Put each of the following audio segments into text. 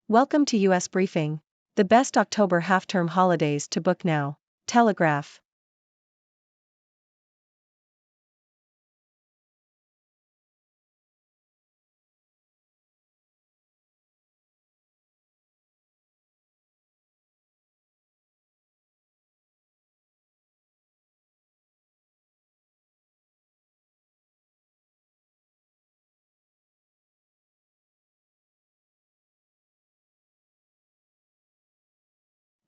Welcome to US Briefing. The best October half-term holidays to book now. Telegraph.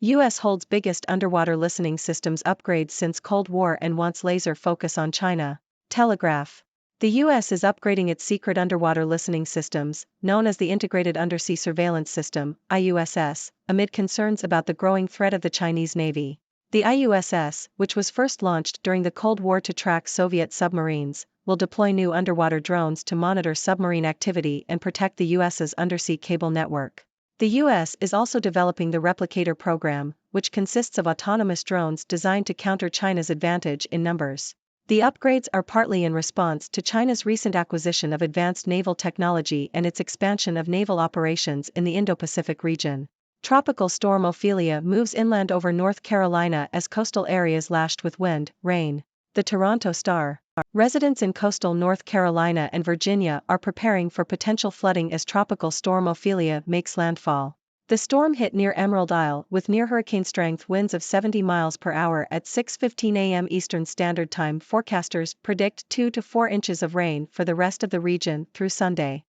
US holds biggest underwater listening systems upgrade since Cold War and wants laser focus on China. Telegraph. The US is upgrading its secret underwater listening systems, known as the Integrated Undersea Surveillance System, IUSS, amid concerns about the growing threat of the Chinese Navy. The IUSS, which was first launched during the Cold War to track Soviet submarines, will deploy new underwater drones to monitor submarine activity and protect the US's undersea cable network. The US is also developing the Replicator program, which consists of autonomous drones designed to counter China's advantage in numbers. The upgrades are partly in response to China's recent acquisition of advanced naval technology and its expansion of naval operations in the Indo-Pacific region. Tropical storm Ophelia moves inland over North Carolina as coastal areas lashed with wind, rain. The Toronto Star. Residents in coastal North Carolina and Virginia are preparing for potential flooding as Tropical Storm Ophelia makes landfall. The storm hit near Emerald Isle with near-hurricane strength winds of 70 miles per hour at 6:15 a.m. Eastern Standard Time. Forecasters predict 2 to 4 inches of rain for the rest of the region through Sunday.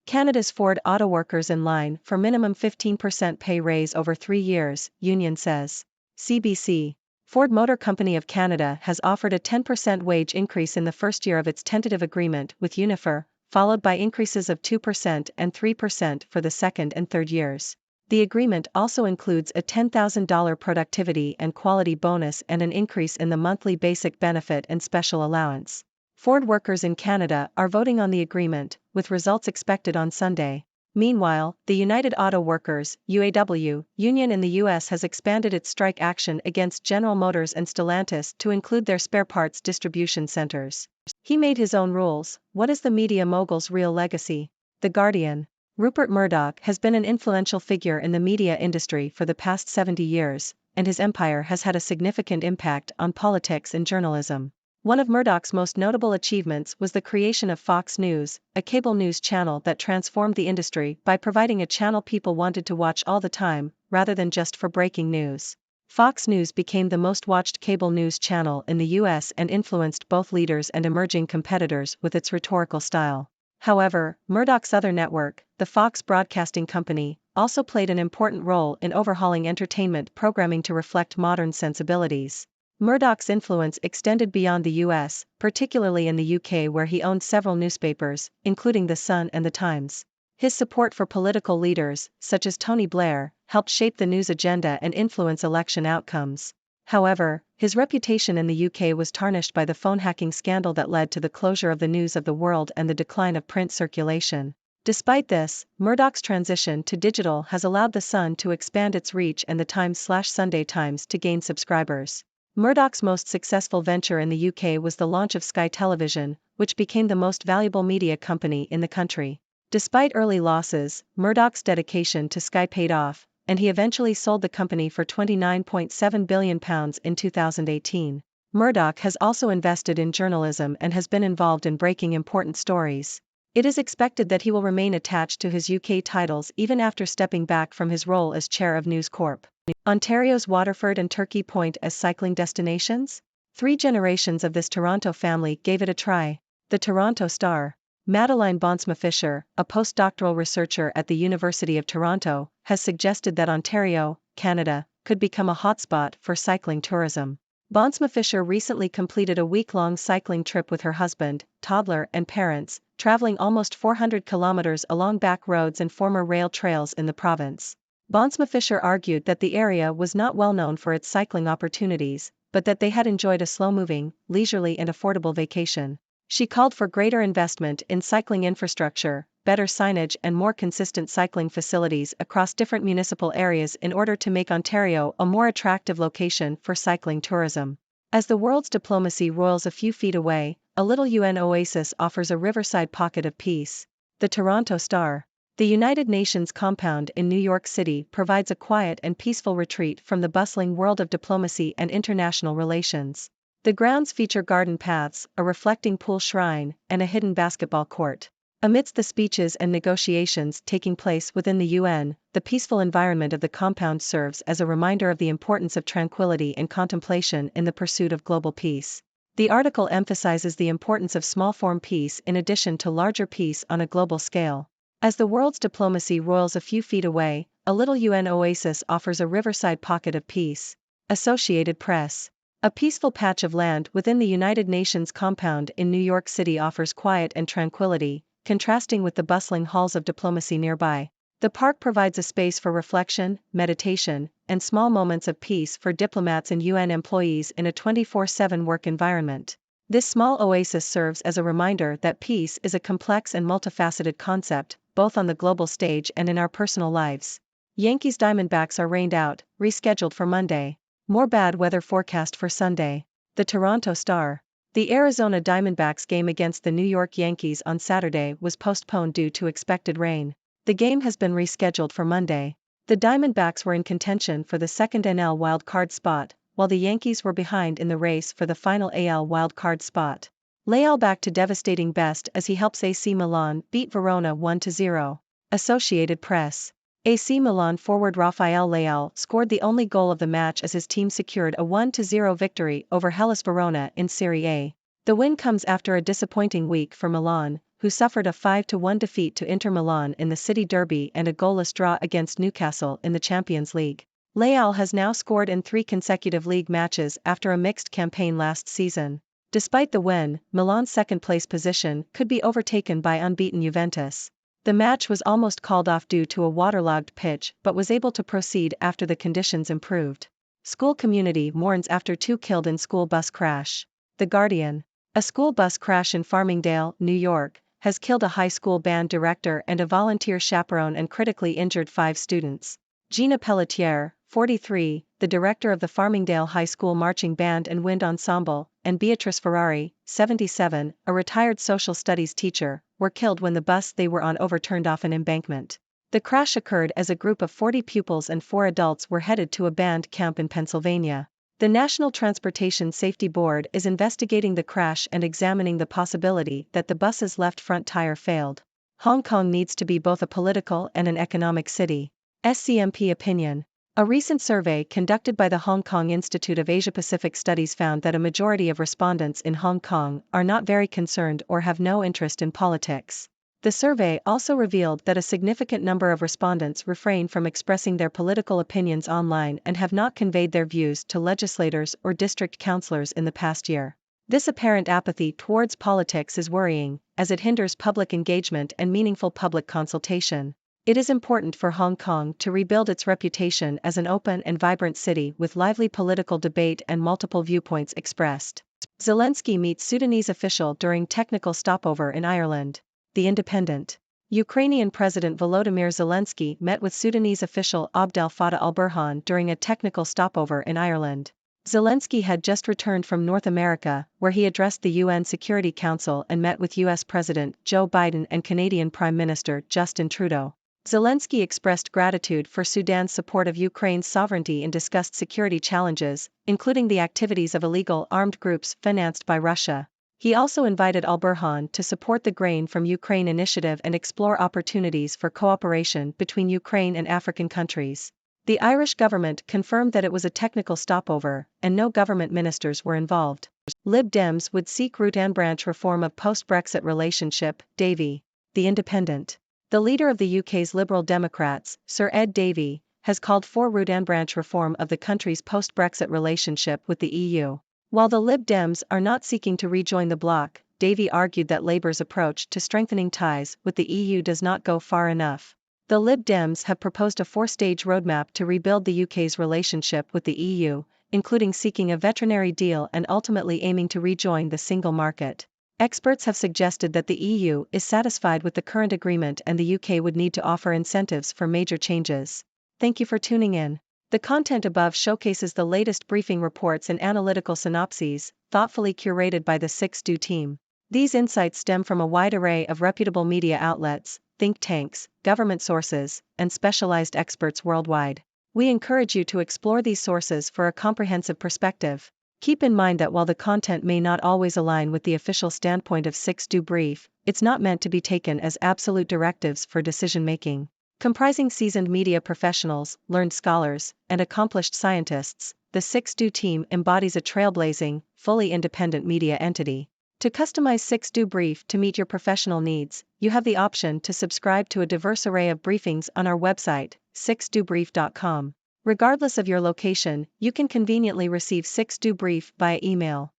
Canada's Ford auto workers in line for minimum 15% pay raise over 3 years, union says. CBC. Ford Motor Company of Canada has offered a 10% wage increase in the first year of its tentative agreement with Unifor, followed by increases of 2% and 3% for the second and third years. The agreement also includes a $10,000 productivity and quality bonus and an increase in the monthly basic benefit and special allowance. Ford workers in Canada are voting on the agreement, with results expected on Sunday. Meanwhile, the United Auto Workers (UAW) union in the U.S. has expanded its strike action against General Motors and Stellantis to include their spare parts distribution centers. He made his own rules. What is the media mogul's real legacy? The Guardian. Rupert Murdoch has been an influential figure in the media industry for the past 70 years, and his empire has had a significant impact on politics and journalism. One of Murdoch's most notable achievements was the creation of Fox News, a cable news channel that transformed the industry by providing a channel people wanted to watch all the time, rather than just for breaking news. Fox News became the most watched cable news channel in the US and influenced both leaders and emerging competitors with its rhetorical style. However, Murdoch's other network, the Fox Broadcasting Company, also played an important role in overhauling entertainment programming to reflect modern sensibilities. Murdoch's influence extended beyond the US, particularly in the UK where he owned several newspapers, including The Sun and The Times. His support for political leaders, such as Tony Blair, helped shape the news agenda and influence election outcomes. However, his reputation in the UK was tarnished by the phone hacking scandal that led to the closure of the News of the World and the decline of print circulation. Despite this, Murdoch's transition to digital has allowed The Sun to expand its reach and the Times/Sunday Times to gain subscribers. Murdoch's most successful venture in the UK was the launch of Sky Television, which became the most valuable media company in the country. Despite early losses, Murdoch's dedication to Sky paid off, and he eventually sold the company for £29.7 billion in 2018. Murdoch has also invested in journalism and has been involved in breaking important stories. It is expected that he will remain attached to his UK titles even after stepping back from his role as chair of News Corp. Ontario's Waterford and Turkey Point as cycling destinations? 3 generations of this Toronto family gave it a try. The Toronto Star. Madeline Bonsma-Fisher, a postdoctoral researcher at the University of Toronto, has suggested that Ontario, Canada, could become a hotspot for cycling tourism. Bonsma-Fisher recently completed a week-long cycling trip with her husband, toddler and parents, traveling almost 400 kilometers along back roads and former rail trails in the province. Bonsma-Fisher argued that the area was not well known for its cycling opportunities, but that they had enjoyed a slow-moving, leisurely and affordable vacation. She called for greater investment in cycling infrastructure, better signage and more consistent cycling facilities across different municipal areas in order to make Ontario a more attractive location for cycling tourism. As the world's diplomacy roils a few feet away, a little UN oasis offers a riverside pocket of peace. The Toronto Star. The United Nations compound in New York City provides a quiet and peaceful retreat from the bustling world of diplomacy and international relations. The grounds feature garden paths, a reflecting pool shrine, and a hidden basketball court. Amidst the speeches and negotiations taking place within the UN, the peaceful environment of the compound serves as a reminder of the importance of tranquility and contemplation in the pursuit of global peace. The article emphasizes the importance of small-form peace in addition to larger peace on a global scale. As the world's diplomacy roils a few feet away, a little UN oasis offers a riverside pocket of peace. Associated Press. A peaceful patch of land within the United Nations compound in New York City offers quiet and tranquility, contrasting with the bustling halls of diplomacy nearby. The park provides a space for reflection, meditation, and small moments of peace for diplomats and UN employees in a 24/7 work environment. This small oasis serves as a reminder that peace is a complex and multifaceted concept, both on the global stage and in our personal lives. Yankees Diamondbacks are rained out, rescheduled for Monday. More bad weather forecast for Sunday. The Toronto Star. The Arizona Diamondbacks game against the New York Yankees on Saturday was postponed due to expected rain. The game has been rescheduled for Monday. The Diamondbacks were in contention for the second NL wildcard spot, while the Yankees were behind in the race for the final AL wildcard spot. Leal back to devastating best as he helps AC Milan beat Verona 1-0. Associated Press. AC Milan forward Rafael Leal scored the only goal of the match as his team secured a 1-0 victory over Hellas Verona in Serie A. The win comes after a disappointing week for Milan, who suffered a 5-1 defeat to Inter Milan in the City Derby and a goalless draw against Newcastle in the Champions League. Leal has now scored in 3 consecutive league matches after a mixed campaign last season. Despite the win, Milan's second-place position could be overtaken by unbeaten Juventus. The match was almost called off due to a waterlogged pitch but was able to proceed after the conditions improved. School community mourns after 2 killed in school bus crash. The Guardian. A school bus crash in Farmingdale, New York, has killed a high school band director and a volunteer chaperone and critically injured 5 students. Gina Pelletier, 43, the director of the Farmingdale High School Marching Band and Wind Ensemble, and Beatrice Ferrari, 77, a retired social studies teacher, were killed when the bus they were on overturned off an embankment. The crash occurred as a group of 40 pupils and 4 adults were headed to a band camp in Pennsylvania. The National Transportation Safety Board is investigating the crash and examining the possibility that the bus's left front tire failed. Hong Kong needs to be both a political and an economic city. SCMP opinion. A recent survey conducted by the Hong Kong Institute of Asia-Pacific Studies found that a majority of respondents in Hong Kong are not very concerned or have no interest in politics. The survey also revealed that a significant number of respondents refrain from expressing their political opinions online and have not conveyed their views to legislators or district councillors in the past year. This apparent apathy towards politics is worrying, as it hinders public engagement and meaningful public consultation. It is important for Hong Kong to rebuild its reputation as an open and vibrant city with lively political debate and multiple viewpoints expressed. Zelensky meets Sudanese official during technical stopover in Ireland. The Independent. Ukrainian President Volodymyr Zelensky met with Sudanese official Abdel Fattah al-Burhan during a technical stopover in Ireland. Zelensky had just returned from North America, where he addressed the UN Security Council and met with US President Joe Biden and Canadian Prime Minister Justin Trudeau. Zelensky expressed gratitude for Sudan's support of Ukraine's sovereignty and discussed security challenges, including the activities of illegal armed groups financed by Russia. He also invited al-Burhan to support the Grain from Ukraine initiative and explore opportunities for cooperation between Ukraine and African countries. The Irish government confirmed that it was a technical stopover, and no government ministers were involved. Lib Dems would seek root and branch reform of post-Brexit relationship, Davey. The Independent. The leader of the UK's Liberal Democrats, Sir Ed Davey, has called for root and branch reform of the country's post-Brexit relationship with the EU. While the Lib Dems are not seeking to rejoin the bloc, Davey argued that Labour's approach to strengthening ties with the EU does not go far enough. The Lib Dems have proposed a 4-stage roadmap to rebuild the UK's relationship with the EU, including seeking a veterinary deal and ultimately aiming to rejoin the single market. Experts have suggested that the EU is satisfied with the current agreement and the UK would need to offer incentives for major changes. Thank you for tuning in. The content above showcases the latest briefing reports and analytical synopses, thoughtfully curated by the 6Do team. These insights stem from a wide array of reputable media outlets, think tanks, government sources, and specialized experts worldwide. We encourage you to explore these sources for a comprehensive perspective. Keep in mind that while the content may not always align with the official standpoint of 6Do Brief, it's not meant to be taken as absolute directives for decision-making. Comprising seasoned media professionals, learned scholars, and accomplished scientists, the 6Do team embodies a trailblazing, fully independent media entity. To customize 6Do Brief to meet your professional needs, you have the option to subscribe to a diverse array of briefings on our website, 6dobrief.com. Regardless of your location, you can conveniently receive 6Do Brief via email.